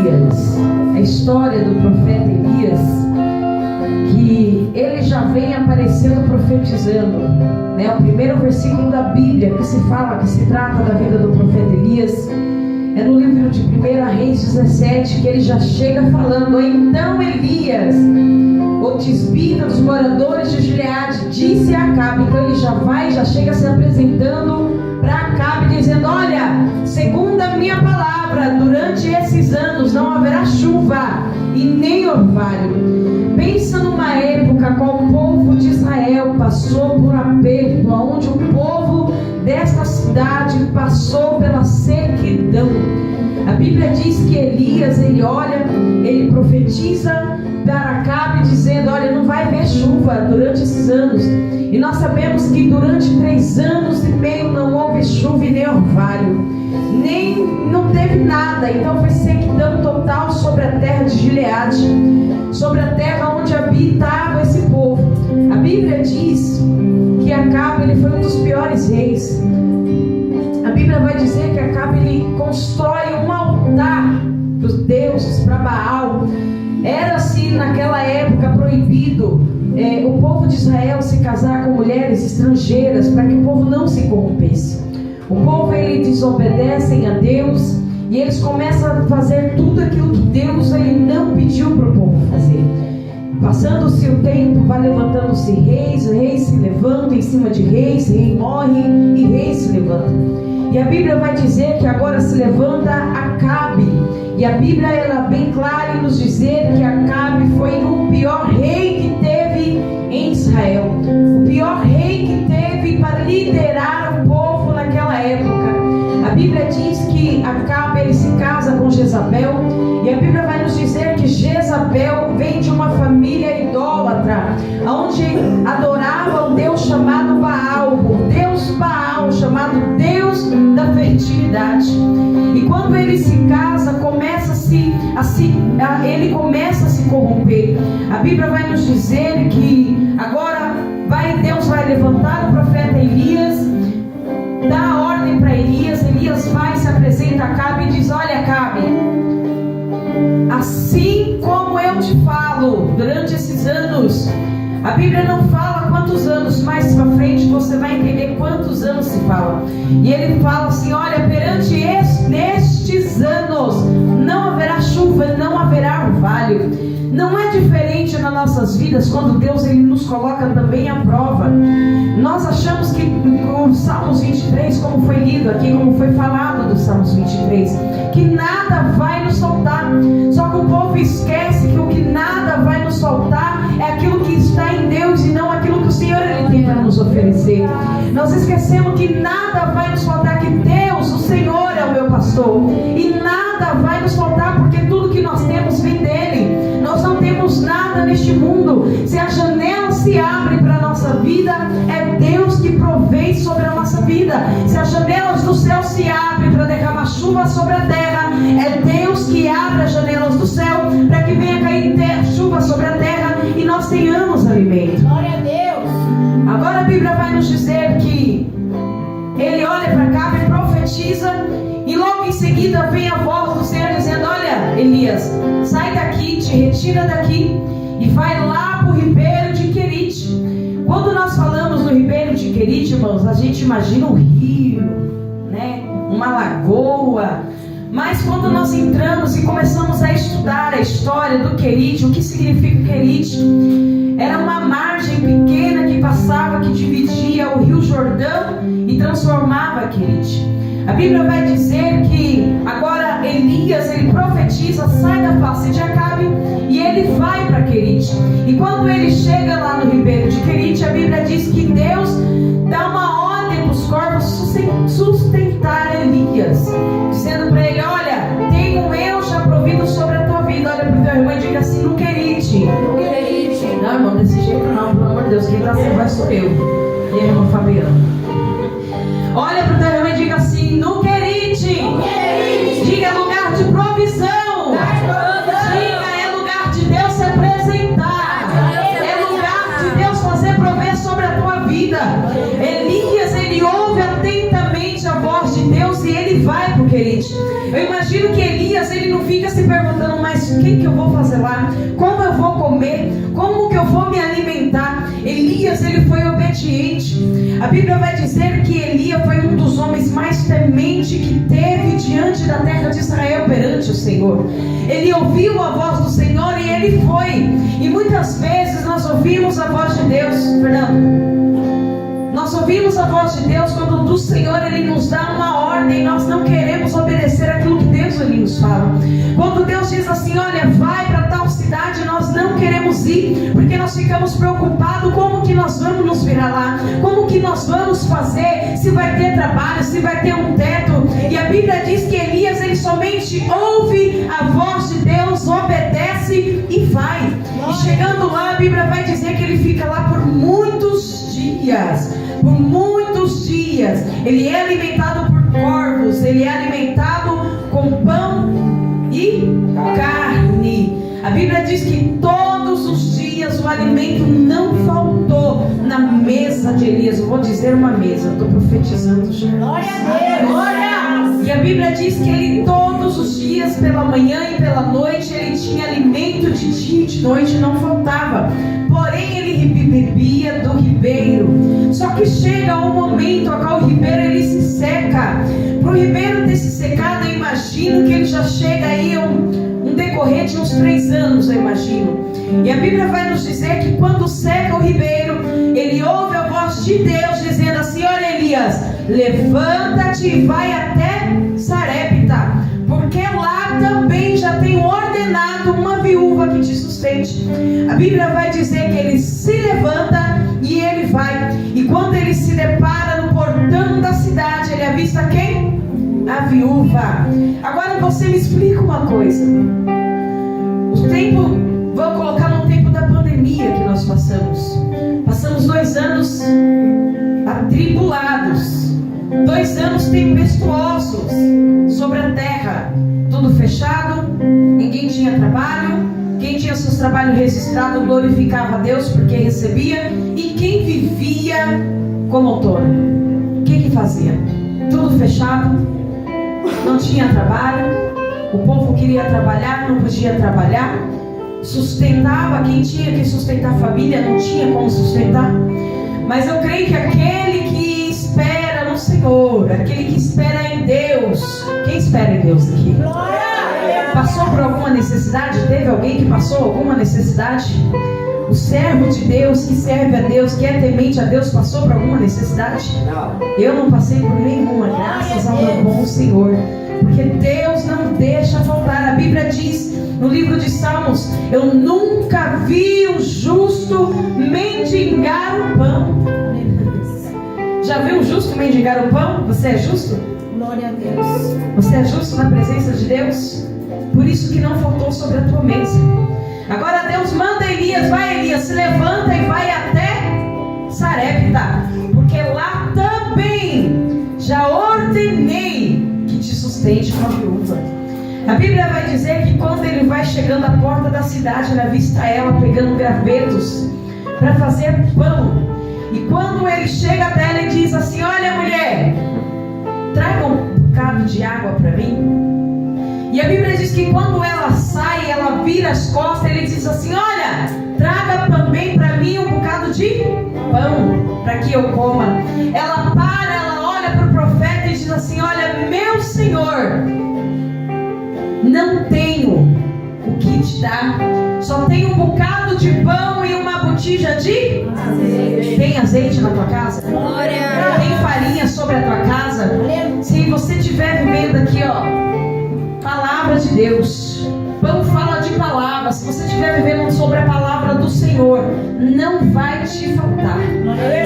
Elias, a história do profeta Elias, que ele já vem aparecendo profetizando, né? O primeiro versículo da Bíblia que se fala, que se trata da vida do profeta Elias, é no livro de 1 Reis 17, que ele já chega falando: então Elias, o tisbita dos moradores de Gileade, disse a Acabe. Então ele já chega se apresentando para Acabe, dizendo: olha, segundo a minha palavra, durante esses anos não haverá chuva e nem orvalho. Pensa numa época qual o povo de Israel passou por aperto, onde o povo desta cidade passou pela sequidão. A Bíblia diz que Elias, ele olha, ele profetiza para Acabe dizendo: olha, não vai haver chuva durante esses anos. E nós sabemos que durante 3 anos e meio não houve chuva e nem orvalho, não teve nada. Então foi sequidão total sobre a terra de Gileade, sobre a terra onde habitava esse povo. A Bíblia diz que Acabe, ele foi um dos piores reis. A Bíblia vai dizer que Acabe, ele constrói um altar para os deuses, para Baal. Era-se naquela época proibido o povo de Israel se casar com mulheres estrangeiras, para que o povo não se corrompesse. O povo, ele desobedecem a Deus e eles começam a fazer tudo aquilo que Deus, ele não pediu para o povo fazer. Passando-se o tempo, vai levantando-se reis se levantam em cima de reis, rei morre e rei se levanta. E a Bíblia vai dizer que agora se levanta Acabe. E a Bíblia, ela é bem clara em nos dizer que Acabe foi o pior rei que teve em Israel. O pior rei que teve para liderar o povo naquela época. A Bíblia diz que Acabe, ele se casa com Jezabel. E a Bíblia vai nos dizer que Jezabel vem de uma família idólatra, onde adorava um Deus chamado Baal, o Deus Baal, chamado Deus da fertilidade. E quando ele se casa, ele começa a se corromper. A Bíblia vai nos dizer que agora Deus vai levantar o profeta Elias, dá a ordem para Elias. Elias vai, se apresenta a Acabe e diz: olha, Acabe, assim como eu te falo durante esses anos, a Bíblia não fala quantos anos, mais para frente você vai entender quantos anos se fala. E ele fala assim: olha, perante nestes anos não haverá chuva, não haverá orvalho. Não é diferente nas nossas vidas quando Deus, ele nos coloca também à prova. Nós achamos que o Salmos 23, como foi lido aqui, como foi falado do Salmos 23, que nada vai nos faltar. Só que o povo esquece que o que nada vai nos faltar é aquilo que está em Deus e não aquilo que o Senhor, ele tem para nos oferecer. Nós esquecemos que nada vai nos faltar, que Deus, o Senhor, é o meu pastor, e nada vai nos faltar, porque tudo que nós temos vem dele. Nós não temos nada neste mundo. Se a janela se abre para a nossa vida, é Deus que provém sobre a nossa vida. Se as janelas do céu se abrem para derramar chuva sobre a terra, é Deus que abre as janelas do céu para que venha cair chuva sobre a terra e nós tenhamos alimento. Glória a Deus. Agora a Bíblia vai nos dizer que ele olha para cá e profetiza, e logo em seguida vem a voz do Senhor dizendo: olha, Elias, sai daqui, te retira daqui e vai lá para o ribeiro de Querite. Quando nós falamos do ribeiro de Querite, irmãos, a gente imagina um rio, né? Uma lagoa. Mas quando nós entramos e começamos a estudar a história do Querite, o que significa Querite? Era uma margem pequena que passava, que dividia o rio Jordão e transformava Querite. A Bíblia vai dizer que agora Elias, ele profetiza, sai da face de Acabe e ele vai para Querite. E quando ele chega lá no ribeiro de Querite, a Bíblia diz que Deus dá uma ordem para os corvos sustentar Elias, dizendo para ele: olha, tenho eu já provido sobre a tua vida. Olha para o teu irmão e diga assim: no Querite. No Querite. Não, irmão, desse jeito não, pelo amor de Deus, quem está sendo vai sou eu. E aí, irmão Fabiano? Olha para o teu irmão e diga assim: no Querite. Diga: lugar de provisão. Diga: é lugar de Deus se apresentar. É lugar de Deus fazer prover sobre a tua vida. Elias, ele ouve atentamente a voz de Deus e ele vai para o Querite. Eu imagino que Elias, ele não fica se perguntando perguntando, mas o que eu vou fazer lá? Como eu vou comer? Como que eu vou me alimentar? Elias, ele foi obediente. A Bíblia vai dizer que Elias foi um dos homens mais tementes que teve diante da terra de Israel perante o Senhor. Ele ouviu a voz do Senhor e ele foi. E muitas vezes nós ouvimos a voz de Deus, Fernando. Nós ouvimos a voz de Deus quando do Senhor Ele nos dá uma ordem. Nós não queremos obedecer aquilo que Deus Ele nos fala. Quando Deus diz assim, olha, vai para tal cidade, nós não queremos ir, porque nós ficamos preocupados como que nós vamos nos virar lá, como que nós vamos fazer, se vai ter trabalho, se vai ter um teto. E a Bíblia diz que Elias, ele somente ouve a voz de Deus, obedece e vai. E chegando lá, a Bíblia vai dizer que ele fica lá por muitos dias. Por muitos dias. Ele é alimentado por corvos, ele é alimentado com pão e carne. A Bíblia diz que todos os dias o alimento não faltou na mesa de Elias. Eu vou dizer uma mesa, estou profetizando já. Glória a Deus! Glória! E a Bíblia diz que ele todos os dias, pela manhã e pela noite, ele tinha alimento de dia e de noite, não faltava. Porém ele bebia do ribeiro. Só que chega um momento a qual o ribeiro ele se seca. Para o ribeiro ter se secado, eu imagino que ele já chega aí um decorrer de uns 3 anos, eu imagino. E a Bíblia vai nos dizer que quando seca o ribeiro, ele ouve a voz de Deus dizendo assim, olha Elias, levanta-te e vai até Sarepta, porque lá também já tenho ordenado uma viúva que te sustente. A Bíblia vai dizer que ele se levanta e ele vai. E quando ele se depara no portão da cidade, ele avista quem? A viúva. Agora você me explica uma coisa. O tempo, vou colocar no tempo da pandemia que nós passamos. Passamos 2 anos atribulados, 2 anos tempestuosos sobre a terra, tudo fechado, ninguém tinha trabalho. Quem tinha seus trabalhos registrados glorificava a Deus porque recebia. E quem vivia como autônomo, o que fazia? Tudo fechado, não tinha trabalho, o povo queria trabalhar, não podia trabalhar, sustentava, quem tinha que sustentar a família não tinha como sustentar. Mas eu creio que aquele que espera no Senhor, aquele que espera em Deus, quem espera em Deus aqui? Passou por alguma necessidade? Teve alguém que passou alguma necessidade? O servo de Deus, que serve a Deus, que é temente a Deus, passou por alguma necessidade? Não. Eu não passei por nenhuma, graças ao meu bom Senhor. Porque Deus não deixa faltar. A Bíblia diz no livro de Salmos, eu nunca vi o justo mendigar o pão. Já viu o justo mendigar o pão? Você é justo? Glória a Deus. Você é justo na presença de Deus? Por isso que não faltou sobre a tua mesa. Agora Deus manda Elias, vai Elias, se levanta e vai até Sarepta, porque lá também já ordenei que te sustente com a viúva. A Bíblia vai dizer que quando ele vai chegando à porta da cidade, ele avista ela pegando gravetos para fazer pão. E quando ele chega até ela e diz assim, olha mulher, traga um bocado de água para mim. E a Bíblia diz que quando ela sai, ela vira as costas, ele diz assim, olha, traga também para mim um bocado de pão, para que eu coma. Ela para, ela olha para o profeta e diz assim, olha, meu Senhor, não tenho o que te dar, só tenho um bocado de pão e uma botija de azeite. Tem azeite na tua casa? Glória. Tem farinha sobre a tua casa? Se você estiver vivendo aqui, ó, palavra de Deus, pão fala de palavra. Se você estiver vivendo sobre a palavra do Senhor, não vai te faltar.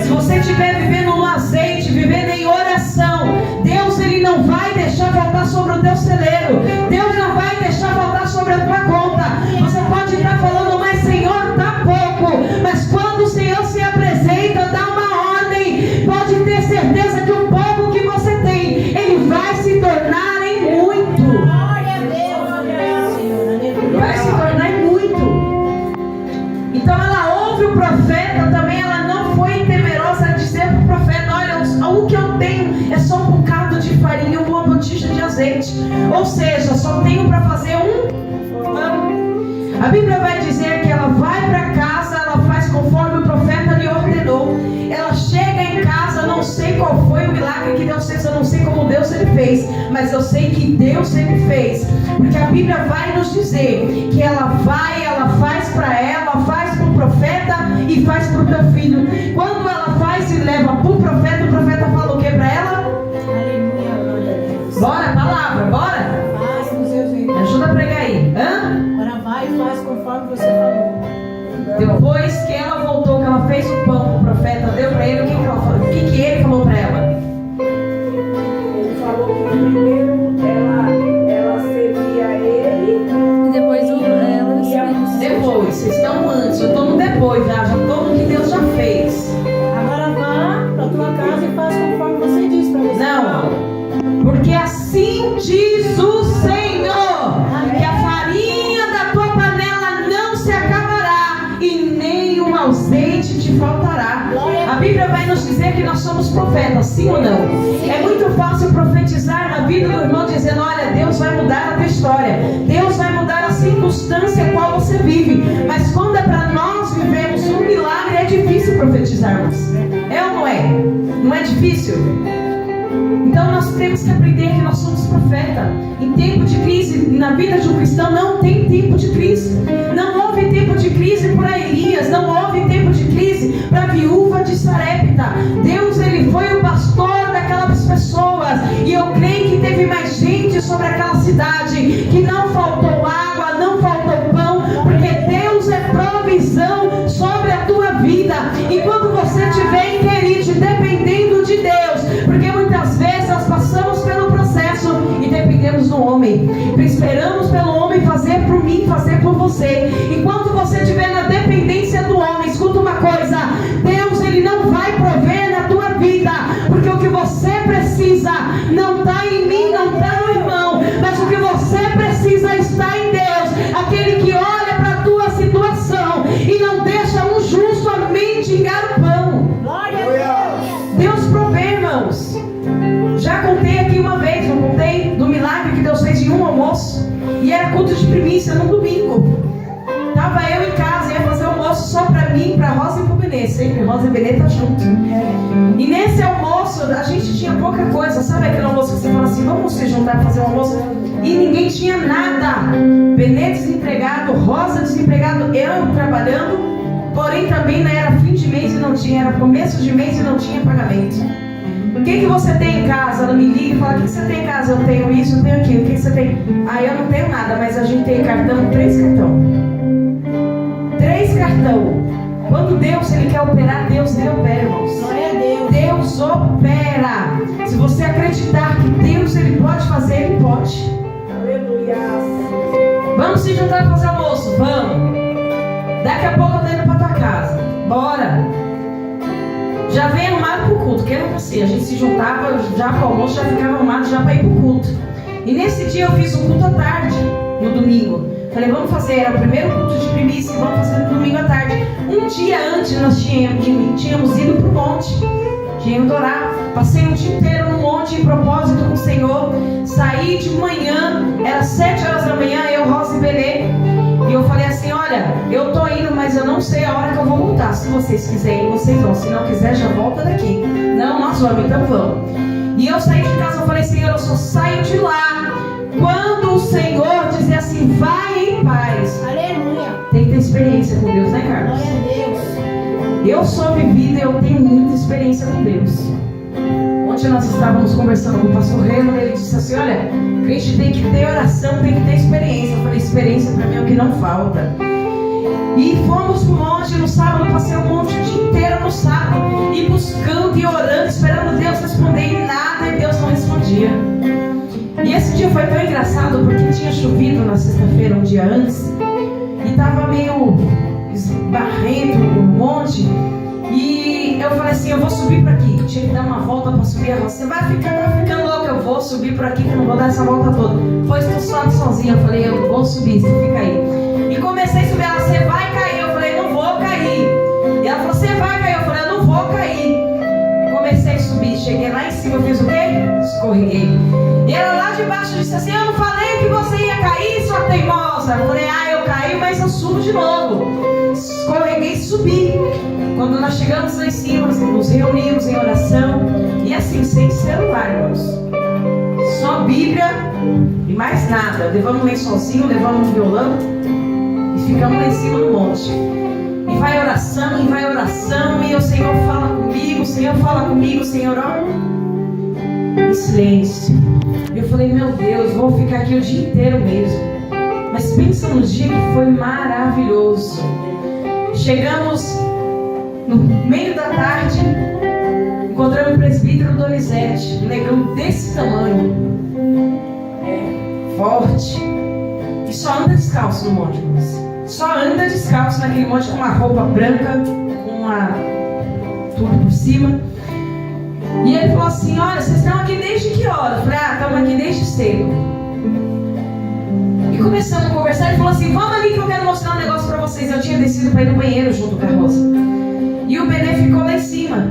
Se você estiver vivendo no azeite, vivendo em oração, Deus ele não vai deixar faltar sobre o teu celeiro. Deus não vai deixar faltar sobre a tua conta. Você pode estar falando, mas Senhor, tá pouco. Mas quando o Senhor se apresenta, dá uma ordem, pode ter certeza que o pouco que você tem, ele vai se tornar em muito. Vai se tornar em muito. Então ela ouve o profeta também, ela não foi temerosa a dizer para o profeta, olha, o que eu tenho é só um bocado de farinha e uma botija de azeite. Ou seja, só tenho para fazer um A Bíblia vai dizer que ela vai para casa, ela faz conforme o profeta lhe ordenou. Ela chega em casa, não sei qual foi o milagre que Deus fez, eu não sei como Deus ele fez, mas eu sei que Deus ele fez, porque a Bíblia vai nos dizer que ela vai, ela faz para ela, faz para o profeta e faz para o teu filho. Quando ela faz e leva para o profeta fala o que para ela? Aleluia, glória a Deus. Bora, palavra, bora? Faz nos seus Me ajuda a pregar aí. Agora vai e faz conforme você falou. Depois que ela voltou, que ela fez o pão, o profeta deu para ele, o que ele falou para ela? Ele falou que primeiro ela servia ele E depois ela Depois, vocês estão antes, eu estou no depois, já estou no que Deus já fez. Agora vá para tua casa e faz conforme você disse para você. Não, porque assim diz o Senhor, que a farinha da tua panela não se acabará e nem o azeite te faltará. A Bíblia vai nos dizer que nós somos profetas, sim ou não? É muito fácil profetizar na vida do irmão dizendo, olha, Deus vai mudar a tua história, Deus vai mudar a circunstância em qual você vive, mas quando é para nós vivermos um milagre, é difícil profetizarmos. É ou não é? Não é difícil? Então nós temos que aprender que nós somos profeta. Em tempo de crise, na vida de um cristão não tem tempo de crise. Não houve tempo de crise para Elias, não houve tempo de crise para a viúva de Sarepta. Deus, ele foi o pastor daquelas pessoas, e eu creio que teve mais gente sobre aquela cidade, que não faltou água, não faltou pão, porque Deus é provisão sobre a tua vida. E quando você estiver inquirente, dependendo de Deus, porque muitas vezes nós passamos pelo processo e dependemos do homem, esperamos pelo homem fazer por mim, fazer por você. Enquanto você estiver na dependência do homem, escuta uma coisa, Deus, ele não vai prover na tua vida, porque o que você precisa não está em mim, não está no irmão, mas o que você precisa está em Deus, aquele que olha para a tua situação e não deixa um justo a mendigar o pão. Glória a Deus. Deus provê, irmãos. Já contei aqui uma vez, não contei, do milagre que Deus fez em um almoço, e era culto de primícia num domingo. Estava eu em casa, ia fazer almoço só para mim, para Rosa e para o Benê, sempre Rosa e Benê tá junto. E nesse almoço a gente tinha pouca coisa, sabe aquele almoço que você fala assim, vamos se juntar para fazer um almoço? E ninguém tinha nada. Benê desempregado, Rosa desempregado, eu trabalhando, porém também não era fim de mês e não tinha, era começo de mês e não tinha pagamento. O que você tem em casa? Ela me liga e fala, o que você tem em casa? Eu tenho isso, eu tenho aquilo. O que você tem? Ah, eu não tenho nada, mas a gente tem cartão, 3 cartão. 3 cartão. Quando Deus, ele quer operar, Deus, ele opera, irmãos. Glória a Deus. Deus opera. Se você acreditar que Deus, ele pode fazer, ele pode. aleluia. Vamos se juntar para fazer almoço? Vamos. Daqui a pouco eu tô indo para tua casa. Bora. Já vem arrumado pro culto, que era assim, a gente se juntava já pro almoço, já ficava arrumado já para ir pro culto. E nesse dia eu fiz um culto à tarde, no domingo. Falei, vamos fazer, era o primeiro culto de primícia, vamos fazer no domingo à tarde. Um dia antes nós tínhamos ido pro monte, tínhamos orar. Passei o dia inteiro no monte em propósito com o Senhor. Saí de manhã, era 7 horas da manhã, eu, Rosa e Belê. E eu falei assim, olha, eu tô indo, mas eu não sei a hora que eu vou voltar. Se vocês quiserem, vocês vão. Se não quiser, já volta daqui. Não, nós vamos, então vamos. E eu saí de casa, eu falei, Senhor, eu só saio de lá quando o Senhor dizer assim, vai em paz. Aleluia. Tem que ter experiência com Deus, né, Carlos? Glória a Deus. Eu sou vivida, eu tenho muita experiência com Deus. Ontem nós estávamos conversando com o pastor Reno, ele disse assim, olha, a gente tem que ter oração, tem que ter experiência. Eu falei, experiência para mim é o que não falta. E fomos pro monte no sábado, passei o monte o dia inteiro no sábado, e buscando e orando, esperando Deus responder, e nada, e Deus não respondia. E esse dia foi tão engraçado, porque tinha chovido na sexta-feira, um dia antes, e estava meio esbarrento no monte, e eu falei assim, eu vou subir por aqui. Tinha que dar uma volta para subir a roça. Você vai ficando louco, eu vou subir por aqui, que eu não vou dar essa volta toda. Pois tu sobe sozinha, eu falei, eu vou subir, você fica aí. E comecei a subir, ela, você vai cair, eu falei, não vou cair. E ela falou, você vai cair, eu falei, eu não vou cair. Comecei a subir, cheguei lá em cima, eu fiz o quê? Escorreguei. E ela lá de baixo disse assim, eu não falei que você ia cair, sua teimosa. Eu falei, eu caio, mas eu subo de novo. Escorreguei e subi. Quando nós chegamos lá em cima, nos reunimos em oração. E assim, sem celular, irmãos. Só Bíblia e mais nada. Levamos um lençolzinho, levamos um violão e ficamos lá em cima do monte. E vai oração, e o Senhor fala comigo, o Senhor fala comigo, o Senhor ora. Em silêncio. Eu falei, meu Deus, vou ficar aqui o dia inteiro mesmo. Mas pensa no dia que foi maravilhoso. Chegamos no meio da tarde, encontramos o presbítero Donizete, um negão desse tamanho, forte, e só anda descalço no monte, só anda descalço naquele monte com uma roupa branca, com tudo por cima. E ele falou assim, olha, vocês estão aqui desde que hora? Eu falei, estamos aqui desde cedo. E começamos a conversar, ele falou assim, vamos ali que eu quero mostrar um negócio pra vocês. Eu tinha descido para ir no banheiro junto com a Rosa. E o Benê ficou lá em cima.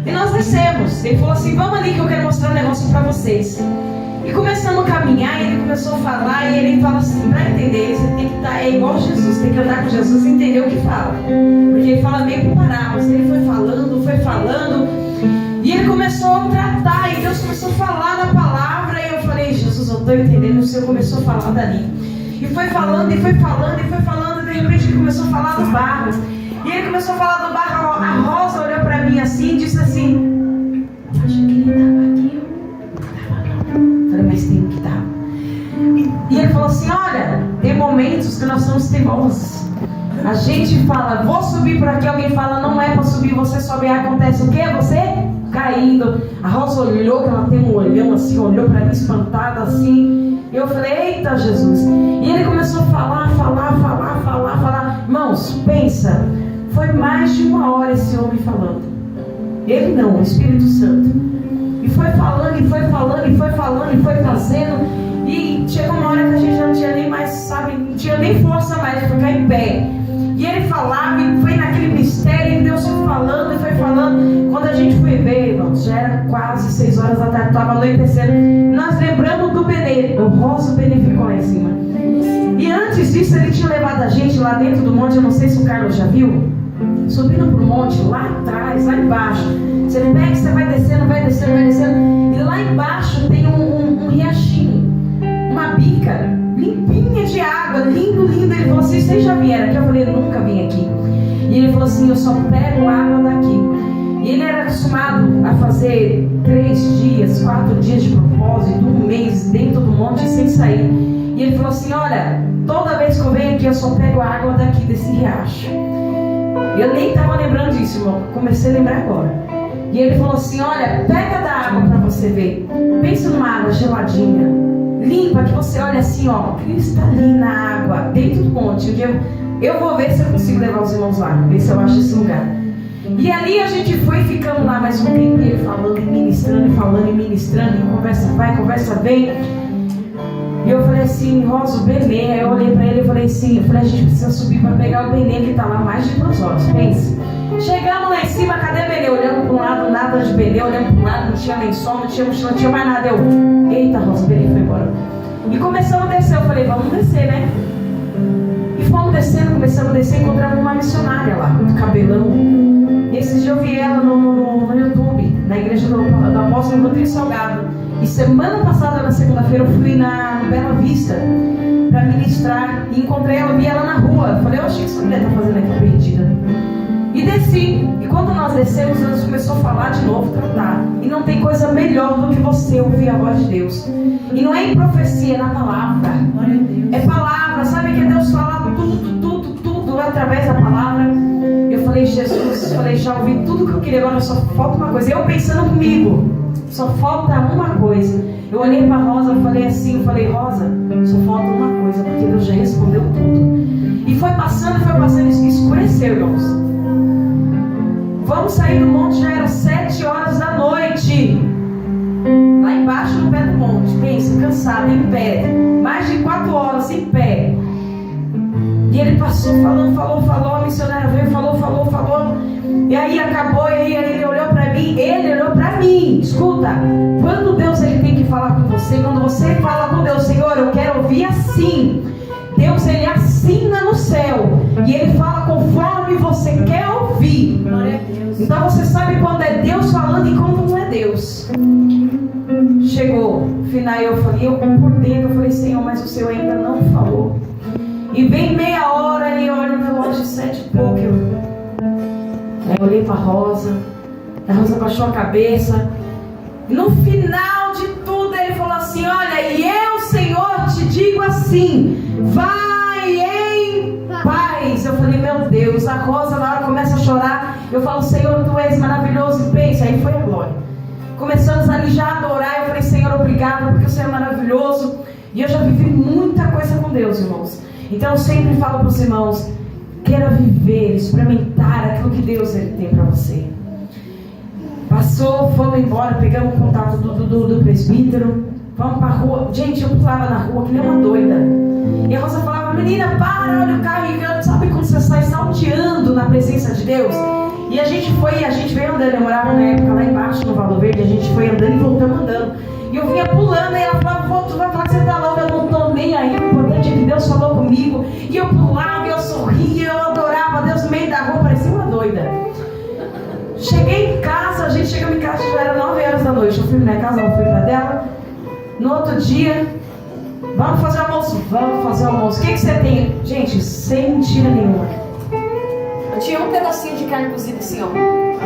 E nós descemos. Ele falou assim, vamos ali que eu quero mostrar um negócio pra vocês. E começamos a caminhar, e ele começou a falar, e ele fala assim, para entender, você tem que estar igual Jesus, tem que andar com Jesus e entender o que fala. Porque ele fala meio com parábolas. Ele foi falando, e ele começou a tratar, e Deus começou a falar da palavra, e eu falei, Jesus, eu estou entendendo, o Senhor começou a falar dali. E foi falando, e de repente ele começou a falar do barro. E ele começou a falar do barro, a Rosa olhou para mim assim, e disse assim, acho que ele estava aqui, eu falei, mas tem que estar. E ele falou assim, olha, tem momentos que nós somos teimosos. A gente fala, vou subir por aqui, alguém fala, não é para subir, você sobe, acontece o quê? Você caindo. A Rosa olhou, que ela tem um olhão assim, olhou para mim espantada assim. Eu falei, eita Jesus. E ele começou a falar. Irmãos, pensa, foi mais de 1 hora esse homem falando. Ele não, o Espírito Santo. E foi falando, e foi trazendo. E chegou uma hora que a gente já não tinha nem mais, sabe, não tinha nem força mais de ficar em pé. E ele falava, e foi naquele mistério, e Deus foi falando. Quando a gente foi ver, irmãos, já era quase 6 horas da tarde, estava anoitecendo. Nós lembramos do Benê, o Rosa Benê ficou lá em cima. E antes disso, ele tinha levado a gente lá dentro do monte, eu não sei se o Carlos já viu, subindo para o monte, lá atrás, lá embaixo. Você pega, você vai descendo, e lá embaixo tem um riachinho, uma bica limpinha de água, lindo. Ele falou assim, vocês já vieram aqui? Eu falei, eu nunca vim aqui. E ele falou assim, eu só pego água daqui. E ele era acostumado a fazer 3 dias, 4 dias de propósito, 1 mês dentro do monte sem sair. E ele falou assim, olha, toda vez que eu venho aqui eu só pego a água daqui desse riacho. Eu nem estava lembrando disso, irmão, comecei a lembrar agora. E ele falou assim, olha, pega da água para você ver. Pensa numa água geladinha, limpa, que você olha assim, ó, cristalina a água dentro do monte. Eu vou ver se eu consigo levar os irmãos lá, ver se eu acho esse lugar. E ali a gente foi e ficamos lá mais um tempo, ele falando e ministrando, e conversa vai, conversa vem. E eu falei assim, Rosa, o Benê. Aí eu olhei pra ele e falei assim, a gente precisa subir para pegar o Benê, que tá lá mais de 2 horas, pensa. Chegamos lá em cima, cadê o Benê? Olhando para um lado, nada de Benê, olhando para um lado, não tinha lençol, não tinha mochila, não tinha mais nada. Eu, eita, Rosa, o Benê foi embora. E começamos a descer, eu falei, vamos descer, né? E fomos descendo, começamos a descer, encontramos uma missionária lá, com cabelão. E esses dias eu vi ela no YouTube, na igreja do apóstolo Rodrigo Salgado. E semana passada, na segunda-feira, eu fui na Bela Vista para ministrar. E encontrei ela, vi ela na rua. Eu falei, eu achei que essa mulher tá fazendo aqui perdida. E desci. E quando nós descemos, Deus começou a falar de novo, tratar. E não tem coisa melhor do que você ouvir a voz de Deus. E não é em profecia, é na palavra. É palavra, sabe que Deus fala tudo através da palavra. Eu falei, Jesus, já ouvi tudo que eu queria, agora só falta uma coisa. Eu pensando comigo, só falta uma coisa. Eu olhei para Rosa, eu falei assim, Rosa, só falta uma coisa, porque Deus já respondeu tudo. E foi passando, e escureceu, irmãos. Vamos sair do monte, já era 7 horas da noite. Lá embaixo no pé do monte, pensa, cansado, em pé. Mais de 4 horas em pé. E ele passou falou, a missionária veio, falou. E aí acabou, e aí ele olhou para mim, escuta, quando Deus ele tem que falar com você, quando você fala com Deus, Senhor, eu quero ouvir assim. Deus ele assina quando é Deus falando e quando não é Deus. Chegou, final eu falei, eu por dentro, eu falei, Senhor, mas o Senhor ainda não falou. E bem meia hora, e olha no relógio 7 e pouco. Aí eu olhei pra Rosa, a Rosa baixou a cabeça. No final de tudo, ele falou assim: olha, e eu, Senhor, te digo assim, vai em paz. Eu falei, meu Deus. A Rosa na hora começa a chorar. Eu falo, Senhor, tu és maravilhoso. E pensa, aí foi a glória. Começamos ali já a adorar. Eu falei, Senhor, obrigado, porque o Senhor é maravilhoso. E eu já vivi muita coisa com Deus, irmãos. Então eu sempre falo para os irmãos: queira viver, experimentar aquilo que Deus tem para você. Passou, fomos embora, pegamos o contato do presbítero, vamos para a rua. Gente, eu pulava na rua que nem uma doida. E a Rosa falava: menina, para, olha o carro ligando. Sabe quando você sai salteando na presença de Deus? E a gente veio andando. Eu morava na época lá embaixo no Valdo Verde. A gente foi andando e voltamos andando. E eu vinha pulando, e ela falava: tu vai falar que você tá louca. Eu não tô nem aí, o importante é que Deus falou comigo. E eu pulava, eu sorria, eu adorava Deus no meio da rua, parecia uma doida. Cheguei em casa, a gente chegou em casa, já era 9 horas da noite. Eu fui na minha casa, não fui pra dela. No outro dia, vamos fazer almoço. Vamos fazer almoço. O que você tem? Gente, sem mentira nenhuma, eu tinha um pedacinho de carne cozida assim, ó.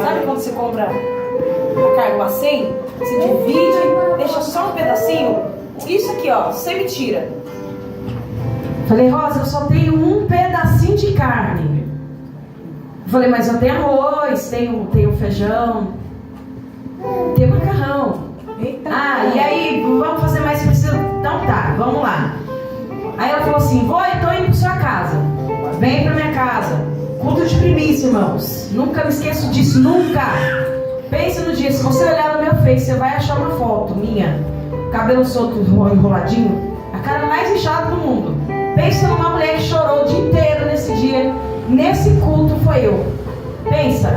Sabe quando você compra a carne uma 100? Você divide, deixa só um pedacinho. Isso aqui, ó, sem mentira. Falei: Rosa, eu só tenho um pedacinho de carne. Falei: mas eu tenho arroz, tenho feijão, tenho macarrão. Eita. E aí, vamos fazer mais preciso? Então tá, vamos lá. Aí ela falou assim: eu tô indo pra sua casa. Vem pra minha casa. Culto de primícia, irmãos. Nunca me esqueço disso, nunca. Pensa no dia, se você olhar no meu Face, você vai achar uma foto minha, cabelo solto, enroladinho, a cara mais inchada do mundo. Pensa numa mulher que chorou o dia inteiro nesse dia. Nesse culto foi eu. Pensa.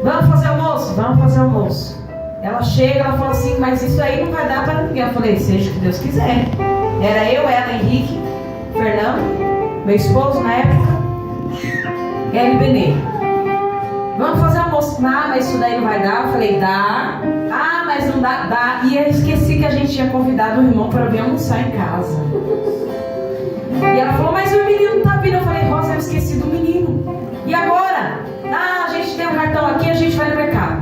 Vamos fazer almoço? Vamos fazer almoço. Ela chega, ela fala assim: mas isso aí não vai dar para ninguém. Eu falei: seja o que Deus quiser. Era eu, ela, Henrique, Fernando, meu esposo na época, e Benê. Vamos fazer almoço. Mas isso daí não vai dar. Eu falei: dá. Mas não dá, dá. E eu esqueci que a gente tinha convidado o irmão para vir almoçar em casa. E ela falou: mas o menino não tá vindo. Eu falei: Rosa, eu esqueci do menino. E agora? A gente tem um cartão aqui, a gente vai no mercado.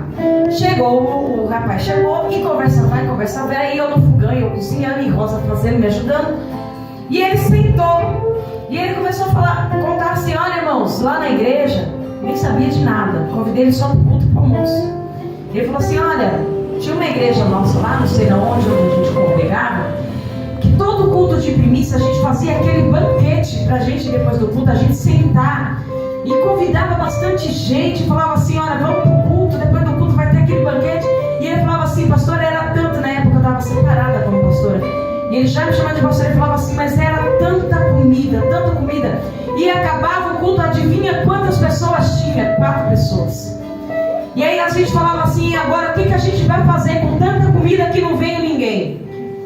Chegou, o rapaz chegou, e conversa vai, conversa vai. Aí eu no fogão, eu cozinhando, e Rosa fazendo, me ajudando. E ele sentou. E ele começou a falar, contar assim: olha, irmãos, lá na igreja, nem sabia de nada. Convidei ele só pro culto, pro almoço. Ele falou assim: olha, tinha uma igreja nossa lá, não sei onde a gente congregava, que todo culto de primícia a gente fazia aquele banquete pra gente, depois do culto, a gente sentar. E convidava bastante gente, falava assim: olha, vamos pro culto, depois do culto vai ter aquele banquete. E ele falava assim: pastora, era tanto, na época eu estava separada como pastora. E ele já me chamava de pastora e falava assim: mas era tanta comida, tanta comida. E acabava o culto, adivinha quantas pessoas tinha? 4 pessoas. E aí a gente falava assim: agora o que a gente vai fazer com tanta comida que não veio ninguém?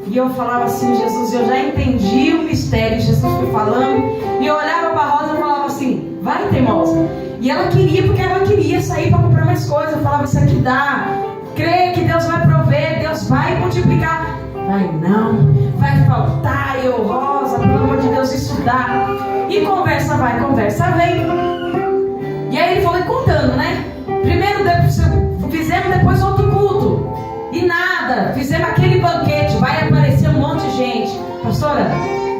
E eu falava assim: Jesus, eu já entendi o mistério. Jesus foi falando. E eu olhava para a Rosa e falava assim: vai, teimosa. E ela queria, porque ela queria sair para comprar mais coisas. Eu falava: isso aqui dá. Crê que Deus vai prover, Deus vai multiplicar. Vai não, vai faltar. Eu, Rosa, pelo amor de Deus, isso dá. E conversa vai, conversa vem. E aí ele foi contando, né? Primeiro fizemos, depois outro culto. E nada, fizemos aquele banquete. Vai aparecer um monte de gente. Pastora,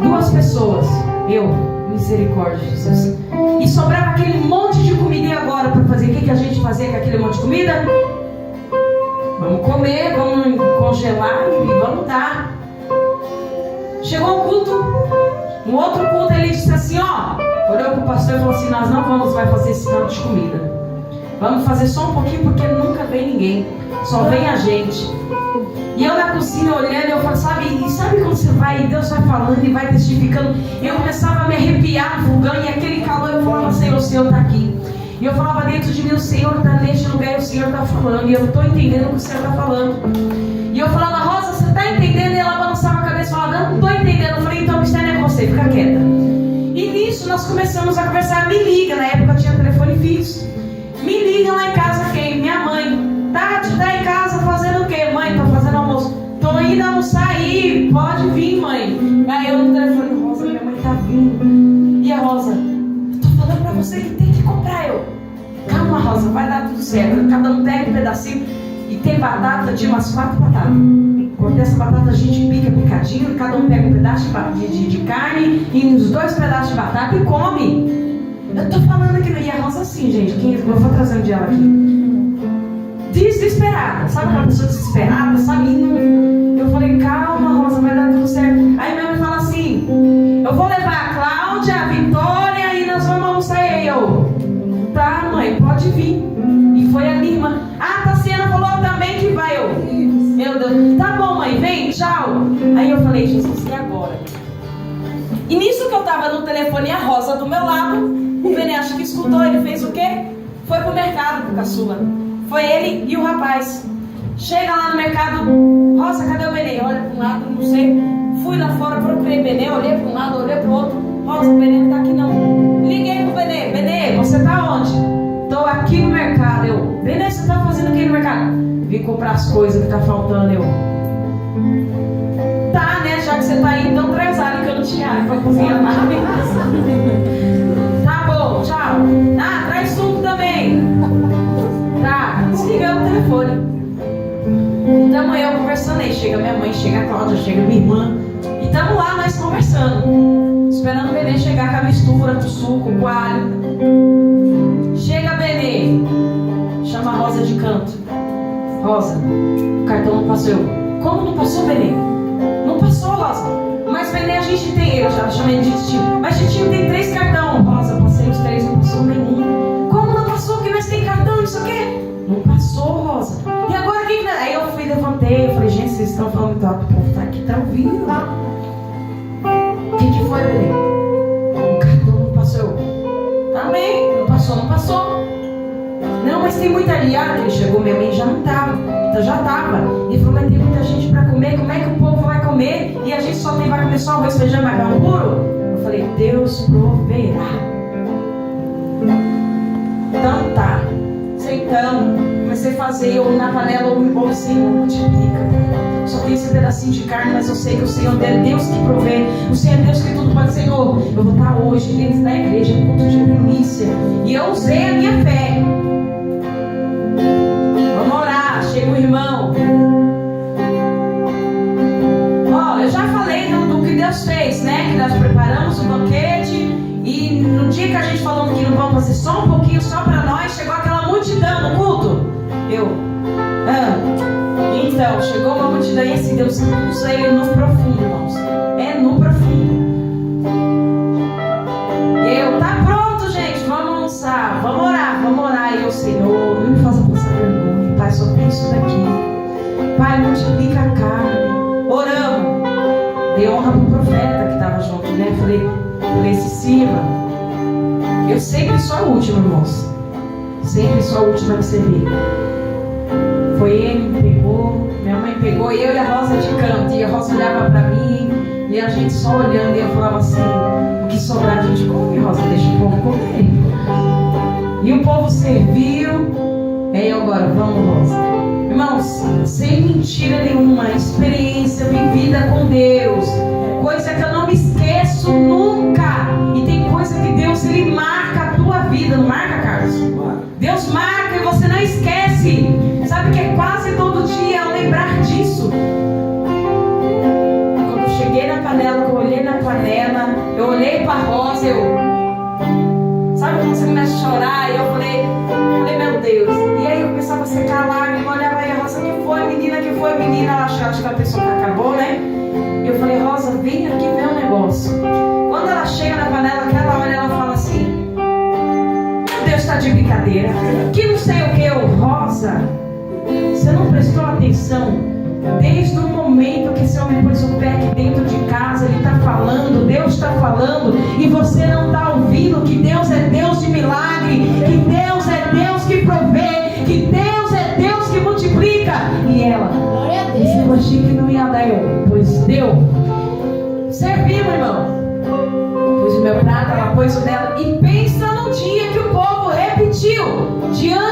2 pessoas. Eu, misericórdia, Jesus. E sobrava aquele monte de comida. E agora, para fazer, o que a gente fazia com aquele monte de comida? Vamos comer, vamos congelar e vamos dar. Chegou um culto, um outro culto, ele disse assim: olhou para o pastor e falou assim: nós não vamos mais fazer esse tanto de comida. Vamos fazer só um pouquinho, porque nunca vem ninguém, só vem a gente. E eu na cozinha olhando, eu falo: sabe quando você vai e Deus vai falando e vai testificando? Eu começava a me arrepiar no fogão, e aquele calor, eu falava: Senhor, o Senhor está aqui. E eu falava dentro de mim: o Senhor está neste lugar, e o Senhor está falando, e eu estou entendendo o que o Senhor está falando. E eu falava: Rosa, você está entendendo? E ela balançava a cabeça e falava: não estou entendendo. Eu falei: então o mistério é você, fica quieta. E nisso nós começamos a conversar. Me liga, na época eu tinha telefone fixo. Me liga lá em casa quem? Minha mãe. Tati, tá em casa fazendo o quê? Mãe, tô fazendo almoço. Tô indo almoçar aí, pode vir, mãe. Aí eu no telefone, Rosa, minha mãe tá vindo. E a Rosa, eu tô falando pra você que tem que comprar. Eu, calma, Rosa, vai dar tudo certo. Cada um pega um pedacinho. E tem batata de umas 4 batatas. Cortei essa batata, a gente pica picadinho. Cada um pega um pedaço de carne e uns 2 pedaços de batata e come. Eu tô falando aqui, e a Rosa assim, gente, eu vou trazer um dia ela aqui. Desesperada, sabe aquela pessoa desesperada, sabe? Eu falei, calma, Rosa, vai dar tudo certo. Aí minha mãe fala assim, eu vou levar a Cláudia, a Vitória e nós vamos almoçar. Aí eu, tá, mãe, pode vir. E foi a minha irmã. Ah, Tassiana falou também que vai. Eu, meu Deus, tá bom, mãe, vem, tchau. Aí eu falei, Jesus, e agora? E nisso que eu tava no telefone, a Rosa do meu lado, o Benê acho que escutou, ele fez o quê? Foi pro mercado com a caçula. Foi ele e o rapaz. Chega lá no mercado, Rosa, cadê o Benê? Olha para um lado, não sei. Fui lá fora, procurei o Benê, olhei para um lado, olhei para o outro. Rosa, o Benê não tá aqui não. Liguei pro Benê, Benê, você tá onde? Tô aqui no mercado. Eu, Benê, você tá fazendo o que no mercado? Vim comprar as coisas que tá faltando. Eu, tá, né, já que você tá aí, então traz água que eu não tinha água pra cozinhar nada. Tá bom, tchau. Ah, traz suco também. Tá, desligamos o telefone. E tamo eu conversando aí. Chega minha mãe, chega a Cláudia, chega minha irmã. E tamo lá, nós conversando. Esperando o Benê chegar com a mistura, com o suco, com o alho. Chega Benê. Chama a Rosa de canto. Rosa, o cartão não passou. Como não passou, Benê? Não passou, Rosa. Mas Benê, a gente tem. Eu já chamei de tio. Mas Titinho tem 3 cartões. Rosa, passei os 3, não passou nenhum. Como não passou? Que nós tem cartão, isso aqui? Não passou, Rosa. E agora quem? Aí eu fui, levantei, eu falei, gente, vocês estão falando muito alto, o povo tá aqui, tá ouvindo lá. O que foi, Benê? O cartão não passou. Amém, não passou, não passou. Não, mas tem muita aliada. Ele chegou, minha mãe já não tava, então já tava. Ele falou, mas tem muita gente pra comer, como é que o povo vai comer? E a gente só vai comer só arroz, feijão e macarrão puro? Eu falei, Deus proverá. Então tá, aceitamos. Comecei a fazer, ou na panela, ou o Senhor multiplica. Só tem esse pedacinho de carne, mas eu sei que o Senhor é Deus que provê. O Senhor é Deus que tudo pode. Senhor, eu vou estar hoje dentro da igreja, no culto de primícia. E eu usei a minha fé. Vamos orar, chega o irmão. Ó, eu já falei do que Deus fez, né? Que nós preparamos o banquete. E no dia que a gente falou que não vamos fazer só um pouquinho, só para nós, chegou aquela multidão no culto. Então, chegou uma multidão e assim, Deus usa ele no profundo, irmãos. É no profundo. E eu, tá pronto, gente, vamos almoçar, vamos orar. E eu, Senhor, não me faça passar vergonha, Pai, só tem isso daqui. Pai, multiplica a carne. Oramos. Dei honra pro profeta que estava junto, né? Falei, Cecília, eu sempre sou a última, irmãos. Sempre sou a última que você vê. Foi ele que me pegou, minha mãe pegou, e eu e a Rosa de canto. E a Rosa olhava pra mim, e a gente só olhando, e eu falava assim, o que sobrar a gente come, Rosa, deixa o povo comer. E o povo serviu. E aí agora, vamos, Rosa. Irmãos, sem mentira nenhuma, experiência vivida com Deus, coisa que eu não me esqueço nunca. E tem coisa que Deus, Ele marca a tua vida, não marca, Carlos? Deus marca e você não esquece. Sabe que é quase todo dia eu lembrar disso. Quando eu cheguei na panela, eu olhei na panela, eu olhei para a Rosa, sabe quando você começa a chorar? E eu falei, meu Deus. E aí eu começava a secar a lágrima, olhava aí a Rosa, que foi, menina, ela achava que a pessoa que acabou, né? E eu falei, Rosa, vem aqui ver um negócio. Quando ela chega na panela, que ela olha, ela fala assim, meu Deus, tá de brincadeira. Que não sei o que, Rosa, você não prestou atenção? Desde o momento que esse homem pôs o pé aqui dentro de casa, ele está falando, Deus está falando, e você não está ouvindo que Deus é Deus de milagre, que Deus é Deus que provê, que Deus é Deus que multiplica. E ela, eu achei que não ia dar, pois deu. Servimos, irmão. Pus o meu prato, ela pôs o dela, e pensa no dia que o povo repetiu, diante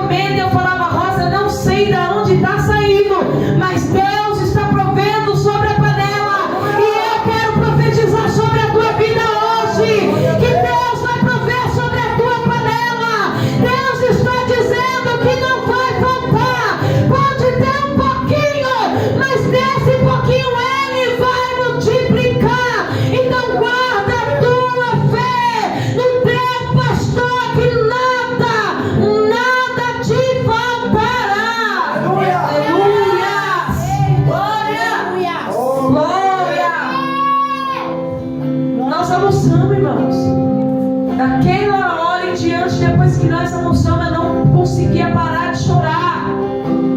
comendo e eu falava: Rosa, não sei de onde está saindo, mas Deus está provendo sobre a panela. E eu quero profetizar sobre a tua vida hoje, que Deus vai prover sobre a tua panela. Deus está dizendo que não vai faltar. Pode ter um pouquinho, mas desse pouquinho Ele vai multiplicar. Então guarda a tua fé no teu pastor, que nada te faltará. Aleluia! Glória! Nós almoçamos, irmãos. Daquela hora em diante, depois que nós almoçamos, eu não conseguia parar de chorar.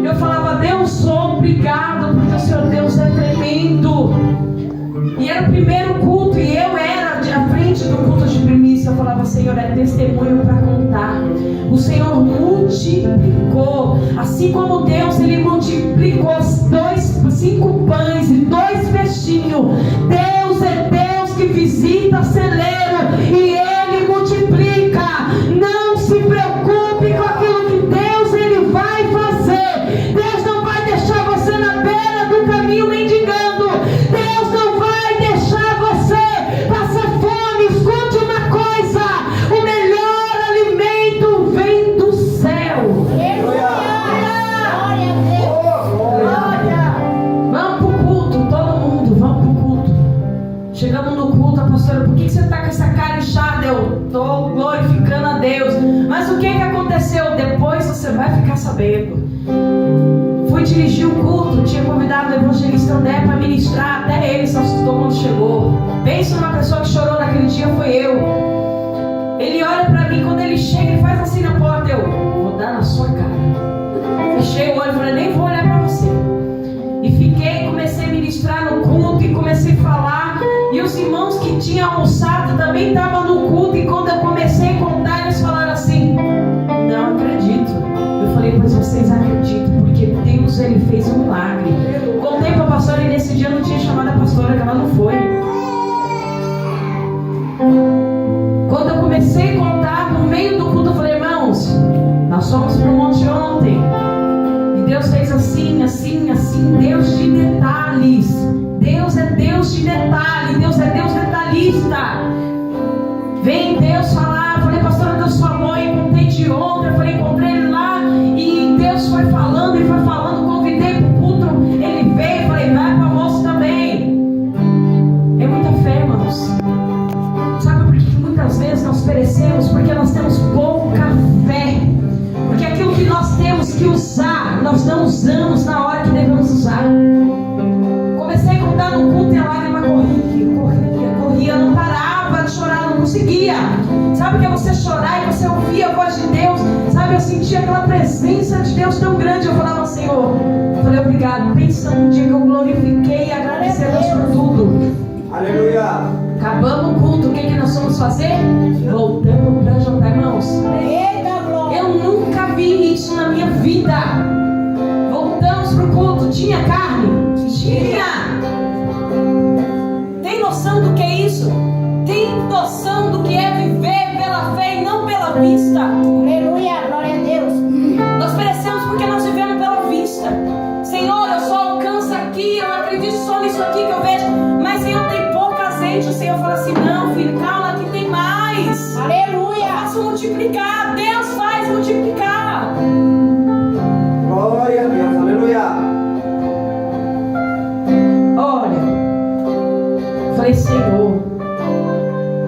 Eu falava: Deus, obrigado, porque o Senhor Deus é tremendo. E era o primeiro culto, e eu era à frente do culto de primícia. Eu falava: Senhor, é testemunho para contar. O Senhor multiplicou, assim como Deus, Ele multiplicou 5 pães e 2 peixinhos. Deus é Deus que visita celeiro, e Ele multiplica. Não se preocupe com aquilo que Deus Ele vai fazer. Deus não vai deixar você na beira do caminho mendigando. Deus não vai deixar você passar fome. Escute uma coisa: o melhor alimento vem do céu. Vamos pro culto, todo mundo, vamos pro culto. Chegamos no culto, a pastora: por que você está com essa cara inchada? Eu estou glorificando a Deus. Mas o que aconteceu? Depois você vai ficar sabendo. Fui dirigir o culto, tinha convidado o evangelista André para ministrar. Até ele se assustou quando chegou. Pensa numa pessoa que chorou naquele dia, foi eu. Ele olha para mim, quando ele chega, ele faz assim na porta: eu vou dar na sua cara. Fechei o olho e falei: nem vou olhar para você. E fiquei, comecei a ministrar no culto e comecei a falar. E os irmãos que tinham almoçado também estavam no culto. E quando eu comecei a contar, eles falaram assim: não acredito. Eu falei: pois vocês acreditam, porque Deus, Ele fez um milagre. Contei para a pastora, e nesse dia eu não tinha chamado a pastora, que ela não foi. Quando eu comecei a contar, no meio do culto, eu falei: irmãos, nós fomos para o monte ontem, e Deus fez assim, assim, assim. Deus de detalhes. Deus é Deus de detalhe. Deus é Deus detalhista. Vem Deus falar. Eu falei: pastora, Deus falou. E contei de ontem. Eu falei: encontrei ele lá, e Deus foi falando e foi falando. Convidei para o culto, ele veio. Falei: vai para o almoço também. É muita fé, irmãos. Sabe por que muitas vezes nós perecemos? Porque nós temos pouca fé. Porque aquilo que nós temos que usar, nós não usamos na hora que devemos usar. Comecei a contar no culto, e a lágrima corria, não parava de chorar, não conseguia. Sabe o que é você chorar e você ouvir a voz de Deus? Sabe, eu sentia aquela presença de Deus tão grande. Eu falava: Senhor, eu falei: obrigado. Pensa num dia que eu glorifiquei e agradeci a Deus por tudo. Aleluia! Acabamos o culto, o que nós vamos fazer? Voltamos para jantar, irmãos. Eu nunca vi isso na minha vida. Voltamos para o culto. Tinha carne? Tinha. Tem noção do que é isso? Tem noção do que é viver pela fé e não pela vista? Aleluia, glória a Deus. Nós perecemos porque nós vivemos pela vista. Senhor, eu só alcanço aqui, eu acredito só nisso aqui que eu vejo. Mas Senhor, tem pouco azeite. O Senhor fala assim: não, filho, calma, que tem mais. Aleluia. Eu faço multiplicar. Deus faz multiplicar. Glória a Deus, aleluia! Olha, falei: Senhor.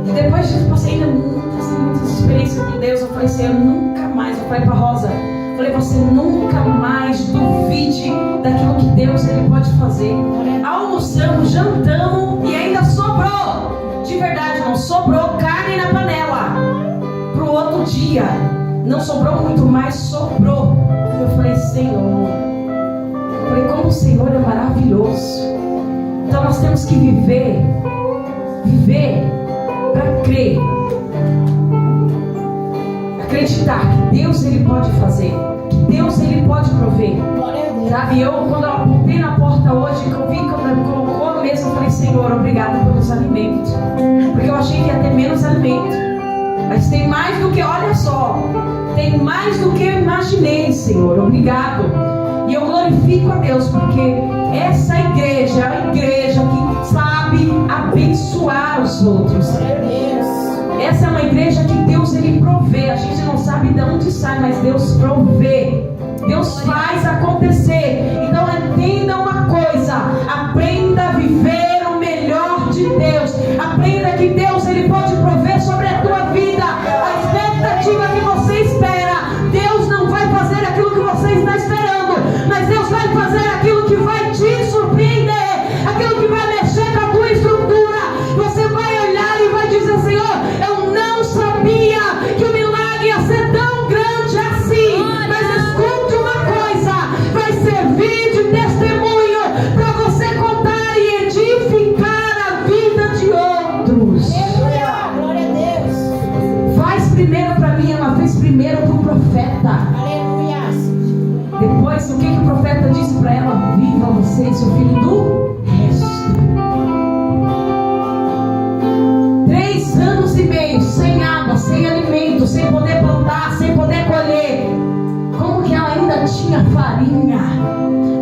E depois disso passei ainda muitas experiências com Deus. Eu falei: Senhor, nunca mais. Eu falei para Rosa: falei, você nunca mais duvide daquilo que Deus Ele pode fazer. Almoçamos, jantamos e ainda sobrou. De verdade, não sobrou carne na panela pro outro dia. Não sobrou muito, mas sobrou. Eu falei: Senhor. Eu falei: como o Senhor é maravilhoso. Então nós temos que viver para crer, acreditar que Deus Ele pode fazer, que Deus Ele pode prover. Sabe, eu quando eu apontei na porta hoje, que eu vi que eu colocou mesmo, eu falei: Senhor, obrigado pelos alimentos, porque eu achei que ia ter menos alimento. Mas tem mais do que, olha só, tem mais do que eu imaginei, Senhor. Obrigado. E eu glorifico a Deus, porque essa igreja é uma igreja que sabe abençoar os outros. Essa é uma igreja que Deus, ele provê. A gente não sabe de onde sai, mas Deus provê. Deus faz acontecer. Então entenda uma coisa: aprenda a viver o melhor de Deus. Aprenda que Deus, ele pode prover sobre a tua vida. A expectativa que você espera, Deus não vai fazer aquilo que você está esperando, mas Deus vai fazer aquilo que vai te surpreender, aquilo que vai mexer com a tua estrutura. Você vai olhar e vai dizer: Senhor, eu não sabia que o milagre ia ser tão grande assim. Mas escute uma coisa, vai servir de testemunho para você contar e edificar a vida de outros. Glória a Deus. Faz primeiro para mim, ela fez primeiro para o profeta. Aleluia. Depois, o que o profeta disse para ela? Viva você e seu filho do resto. 3 anos e meio sem água, sem alimento, sem poder plantar, sem poder colher. Como que ela ainda tinha farinha?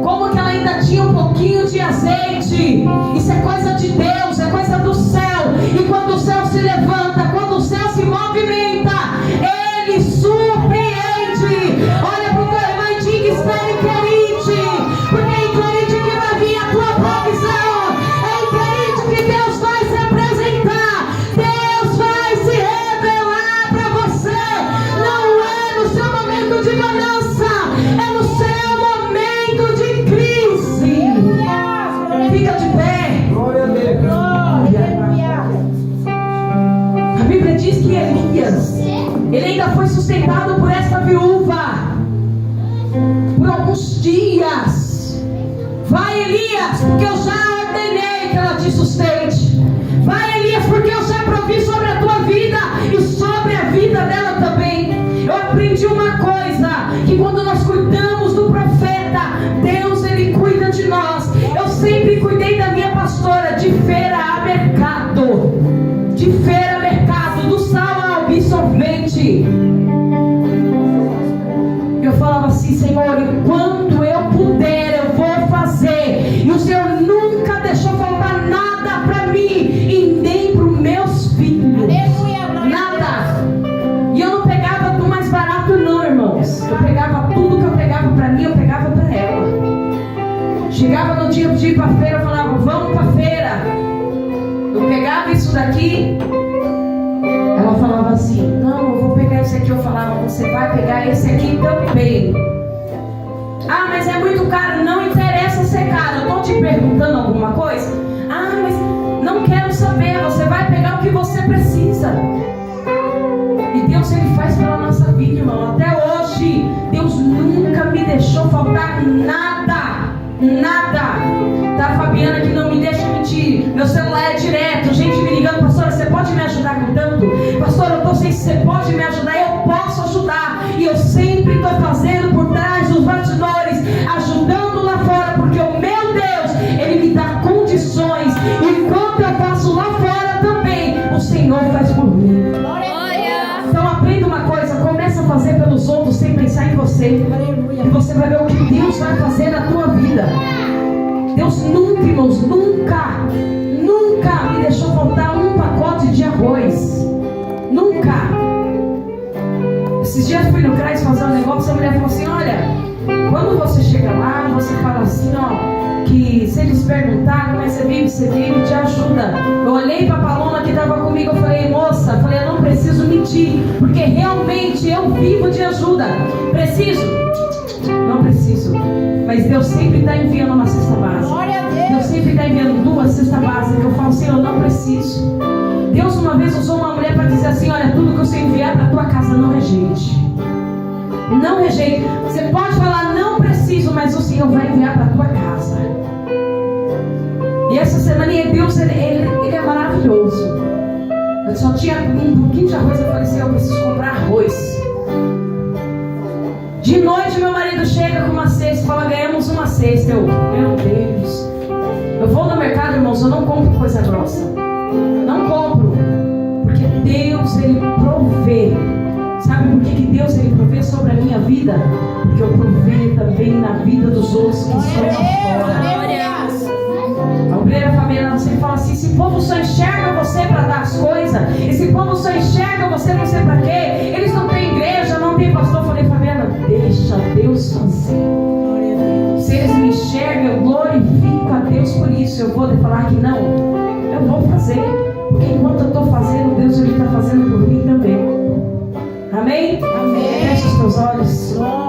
Como que ela ainda tinha um pouquinho de azeite? Isso é coisa de Deus, é coisa do céu. E quando o céu se levanta, quando o céu se movimenta, ele surpreende. Olha para o teu irmão e diga: espere em Querite, porque é em Querite que vai vir a tua provisão. É em Querite que Deus vai se apresentar. Deus vai se revelar para você. Não é no seu momento de bonança, é no seu momento de crise. Fica de pé. Glória a Deus. A Bíblia diz que Elias, ele ainda foi sustentado por essa viúva por alguns dias. Vai, Elias, porque eu já ordenei que ela te sustente. Vai, Elias, porque eu já provi sobre a tua vida e sobre a vida dela também. Eu aprendi uma coisa, que quando nós cuidamos do profeta, Deus, ele cuida de nós. Eu sempre cuidei da minha pastora de feira a mercado, de feira a mercado, do sal ao absorvente. Eu falava assim: Senhor, enquanto eu puder, eu vou fazer. E o Senhor nunca deixou faltar nada para mim e nem para os meus filhos. Nada. E eu não pegava do mais barato, não, irmãos. Eu pegava tudo que eu pegava para mim, eu pegava para ela. Chegava no dia de ir para a feira, eu falava: vamos para a feira. Eu pegava isso daqui. Ela falava assim: não, eu vou pegar esse aqui. Eu falava: você vai pegar esse aqui também. Ah, mas é muito caro. Não interessa ser caro. Eu estou te perguntando alguma coisa. Ah, mas não quero saber. Você vai pegar o que você precisa. E Deus, ele faz pela nossa vida, irmão. Até hoje, Deus nunca me deixou faltar nada. Nada. Tá, Fabiana, que não me deixa mentir. Meu celular é direto, gente me ligando: pastora, você pode me ajudar com tanto? Pastora, eu tô sem, você pode me ajudar? Eu posso ajudar. E eu sempre estou fazendo por trás dos bastidores, ajudando lá fora, porque o meu Deus, ele me dá condições. E enquanto eu faço lá fora também, o Senhor faz por mim. Então aprenda uma coisa: começa a fazer pelos outros sem pensar em você. E você vai ver o que Deus vai fazer na tua vida. Deus nunca, irmãos, nunca me deixou faltar um pacote de arroz. Nunca. Esses dias fui no CRAS fazer um negócio, a mulher falou assim: olha, quando você chega lá, você fala assim, ó, que se eles perguntarem como é que você vive, te ajuda. Eu olhei para a Paloma que estava comigo, eu falei: moça, eu não preciso mentir, porque realmente eu vivo de ajuda. Preciso? Não preciso. Mas Deus sempre está enviando uma cesta básica. Deus sempre está enviando 2 cestas básicas. Eu falo: Senhor, eu não preciso. Deus uma vez usou uma mulher para dizer assim: olha, tudo que você enviar para a tua casa, não rejeite. Não rejeite. Você pode falar: não preciso, mas o Senhor vai enviar para a tua casa. E essa semana, Deus, ele é maravilhoso. Eu só tinha um pouquinho de arroz. Eu falei assim: eu preciso comprar arroz. De noite meu marido chega com uma cesta e fala: ganhamos uma cesta. Eu, meu Deus. Eu vou no mercado, irmãos, eu não compro coisa grossa. Não compro. Porque Deus, ele provê. provê. Sabe por que Deus ele provê sobre a minha vida? Porque eu provê também na vida dos outros que estão lá fora. A obreira Fabiana sempre fala assim: esse povo só enxerga você para dar as coisas, esse povo só enxerga você não sei para quê, eles não têm igreja, não tem pastor. Eu falei: Fabiana, deixa Deus fazer. Se eles me enxergam, eu glorifico a Deus por isso. Eu vou falar que não, eu vou fazer, porque enquanto eu estou fazendo, Deus está fazendo por mim também. Amém? Amém. Feche os teus olhos.